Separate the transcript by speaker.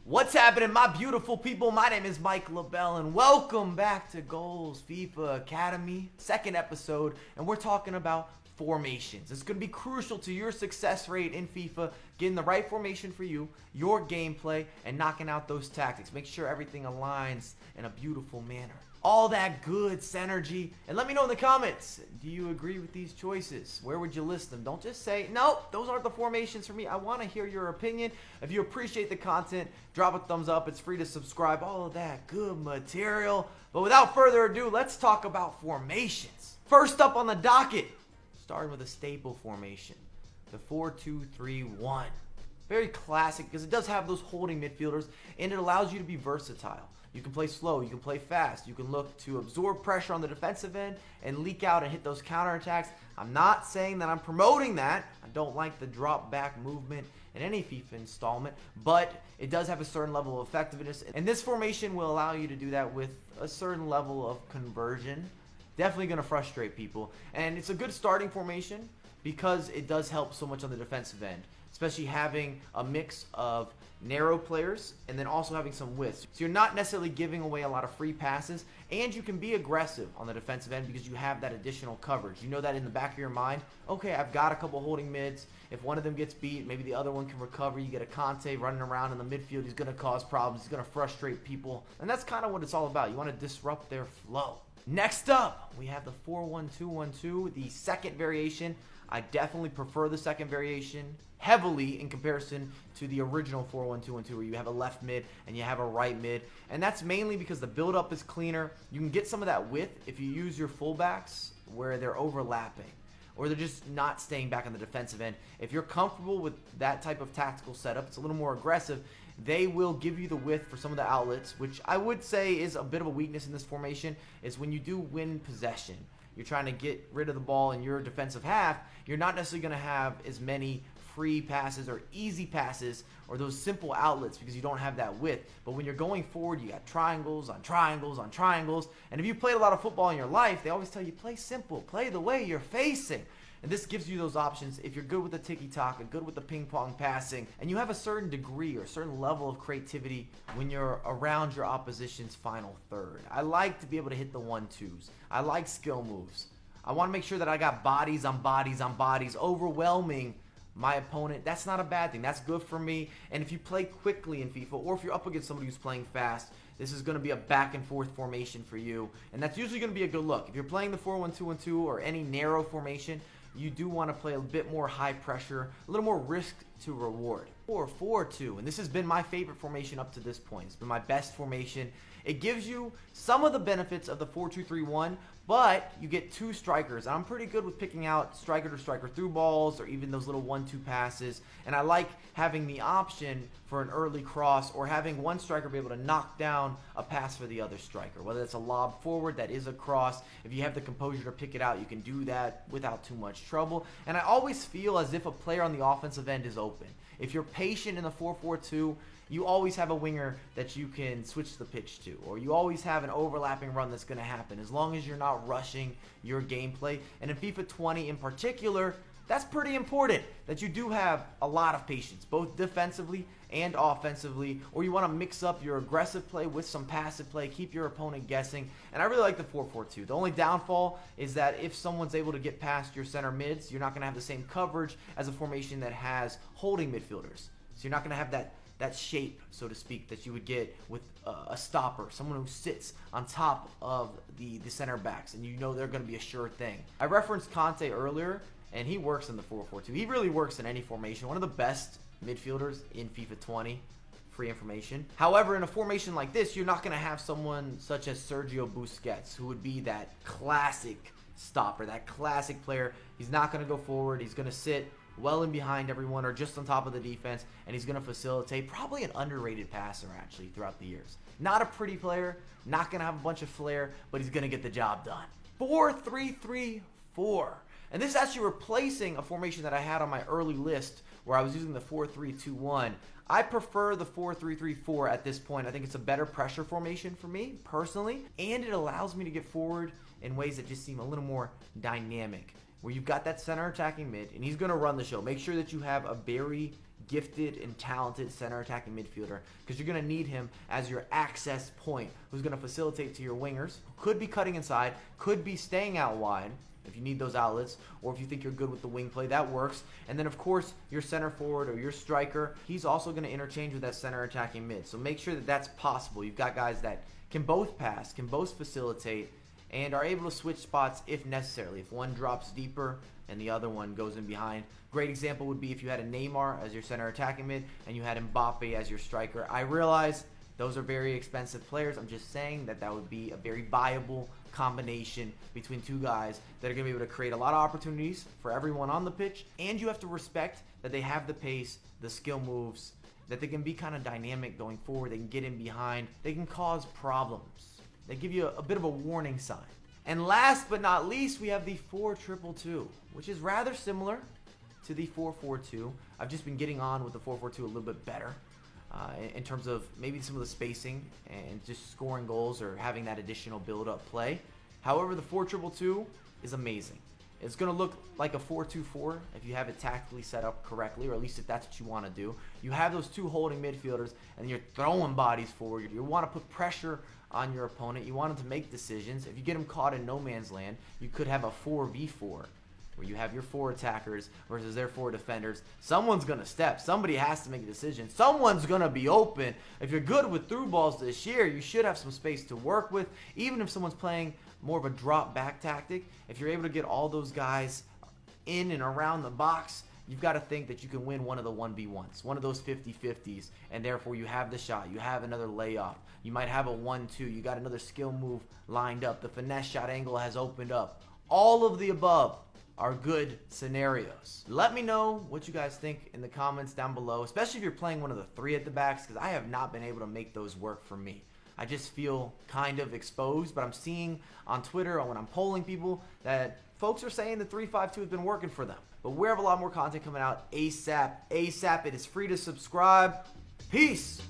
Speaker 1: What's happening, my beautiful people? My name is Mike LaBelle, and welcome back to Goals FIFA Academy, second episode, and we're talking about formations. It's going to be crucial to your success rate in FIFA, getting the right formation for you, your gameplay, and knocking out those tactics. Make sure everything aligns in a beautiful manner. All that good synergy. And let me know in the comments, do you agree with these choices? Where would you list them? Don't just say, nope, those aren't the formations for me. I want to hear your opinion. If you appreciate the content, drop a thumbs up. It's free to subscribe. All of that good material. But without further ado, let's talk about formations. First up on the docket, starting with a staple formation, the 4-2-3-1. Very classic because it does have those holding midfielders and it allows you to be versatile. You can play slow, you can play fast, you can look to absorb pressure on the defensive end and leak out and hit those counterattacks. I'm not saying that I'm promoting that. I don't like the drop back movement in any FIFA installment, but it does have a certain level of effectiveness. And this formation will allow you to do that with a certain level of conversion. Definitely going to frustrate people. And it's a good starting formation because it does help so much on the defensive end, especially having a mix of narrow players and then also having some width. So you're not necessarily giving away a lot of free passes, and you can be aggressive on the defensive end because you have that additional coverage. You know that in the back of your mind, okay, I've got a couple holding mids. If one of them gets beat, maybe the other one can recover. You get a Conte running around in the midfield. He's going to cause problems. He's going to frustrate people. And that's kind of what it's all about. You want to disrupt their flow. Next up, we have the 4-1-2-1-2, the second variation. I definitely prefer the second variation heavily in comparison to the original 4-1-2-1-2 where you have a left mid and you have a right mid. And that's mainly because the build-up is cleaner. You can get some of that width if you use your fullbacks where they're overlapping or they're just not staying back on the defensive end. If you're comfortable with that type of tactical setup, it's a little more aggressive. They will give you the width for some of the outlets, which I would say is a bit of a weakness in this formation, is when you do win possession. You're trying to get rid of the ball in your defensive half, you're not necessarily going to have as many free passes or easy passes or those simple outlets because you don't have that width. But when you're going forward, you got triangles on triangles on triangles. And if you played a lot of football in your life, they always tell you play simple, play the way you're facing. And this gives you those options if you're good with the tiki-taka, good with the ping-pong passing, and you have a certain degree or a certain level of creativity when you're around your opposition's final third. I like to be able to hit the 1-2s. I like skill moves. I want to make sure that I got bodies on bodies on bodies, overwhelming my opponent. That's not a bad thing. That's good for me. And if you play quickly in FIFA, or if you're up against somebody who's playing fast, this is going to be a back and forth formation for you. And that's usually going to be a good look. If you're playing the 4-1-2-1-2 or any narrow formation, you do want to play a bit more high pressure, a little more risk to reward. 4-4-2, and this has been my favorite formation up to this point. It's been my best formation. It gives you some of the benefits of the 4-2-3-1, but you get two strikers. I'm pretty good with picking out striker to striker through balls or even those little 1-2 passes. And I like having the option for an early cross or having one striker be able to knock down a pass for the other striker. Whether it's a lob forward, that is a cross. If you have the composure to pick it out, you can do that without too much trouble. And I always feel as if a player on the offensive end is open. If you're patient in the 4-4-2, you always have a winger that you can switch the pitch to, or you always have an overlapping run that's going to happen as long as you're not rushing your gameplay. And in FIFA 20 in particular, that's pretty important that you do have a lot of patience, both defensively and offensively, or you want to mix up your aggressive play with some passive play, keep your opponent guessing. And I really like the 4-4-2. The only downfall is that if someone's able to get past your center mids, you're not going to have the same coverage as a formation that has holding midfielders. So you're not going to have that shape, so to speak, that you would get with a stopper, someone who sits on top of the center backs, and you know they're going to be a sure thing. I referenced Conte earlier, and he works in the 4-4-2. He really works in any formation. One of the best midfielders in FIFA 20. Free information. However, in a formation like this, you're not going to have someone such as Sergio Busquets, who would be that classic stopper, that classic player. He's not going to go forward. He's going to sit well in behind everyone or just on top of the defense, and he's going to facilitate. Probably an underrated passer, actually, throughout the years. Not a pretty player, not going to have a bunch of flair, but he's going to get the job done. 4-3-3-4. And this is actually replacing a formation that I had on my early list where I was using the 4-3-2-1. I prefer the 4-3-3-4 at this point. I think it's a better pressure formation for me, personally, and it allows me to get forward in ways that just seem a little more dynamic, where you've got that center attacking mid, and he's going to run the show. Make sure that you have a very gifted and talented center attacking midfielder, because you're going to need him as your access point, who's going to facilitate to your wingers, could be cutting inside, could be staying out wide if you need those outlets, or if you think you're good with the wing play, that works. And then of course your center forward or your striker, he's also going to interchange with that center attacking mid. So make sure that that's possible. You've got guys that can both pass, can both facilitate, and are able to switch spots if necessarily. If one drops deeper and the other one goes in behind. Great example would be if you had a Neymar as your center attacking mid and you had Mbappe as your striker. I realize those are very expensive players. I'm just saying that that would be a very viable combination between two guys that are going to be able to create a lot of opportunities for everyone on the pitch. And you have to respect that they have the pace, the skill moves, that they can be kind of dynamic going forward. They can get in behind. They can cause problems. They give you a bit of a warning sign. And last but not least, we have the 4-2-2, which is rather similar to the 4-4-2. I've just been getting on with the 4-4-2 a little bit better in terms of maybe some of the spacing and just scoring goals or having that additional build-up play. However, the 4-2-2 is amazing. It's going to look like a 4-2-4 if you have it tactically set up correctly, or at least if that's what you want to do. You have those two holding midfielders, and you're throwing bodies forward. You want to put pressure on your opponent. You want them to make decisions. If you get them caught in no man's land, you could have a 4v4 where you have your 4 attackers versus their 4 defenders. Someone's going to step. Somebody has to make a decision. Someone's going to be open. If you're good with through balls this year, you should have some space to work with. Even if someone's playing more of a drop back tactic, if you're able to get all those guys in and around the box, you've got to think that you can win one of the 1v1s, one of those 50-50s, and therefore you have the shot, you have another layoff, you might have a 1-2, you got another skill move lined up, the finesse shot angle has opened up. All of the above are good scenarios. Let me know what you guys think in the comments down below, especially if you're playing one of the 3 at the backs, because I have not been able to make those work for me. I just feel kind of exposed, but I'm seeing on Twitter or when I'm polling people that folks are saying the 3-5-2 has been working for them. But we have a lot more content coming out ASAP. ASAP, it is free to subscribe. Peace.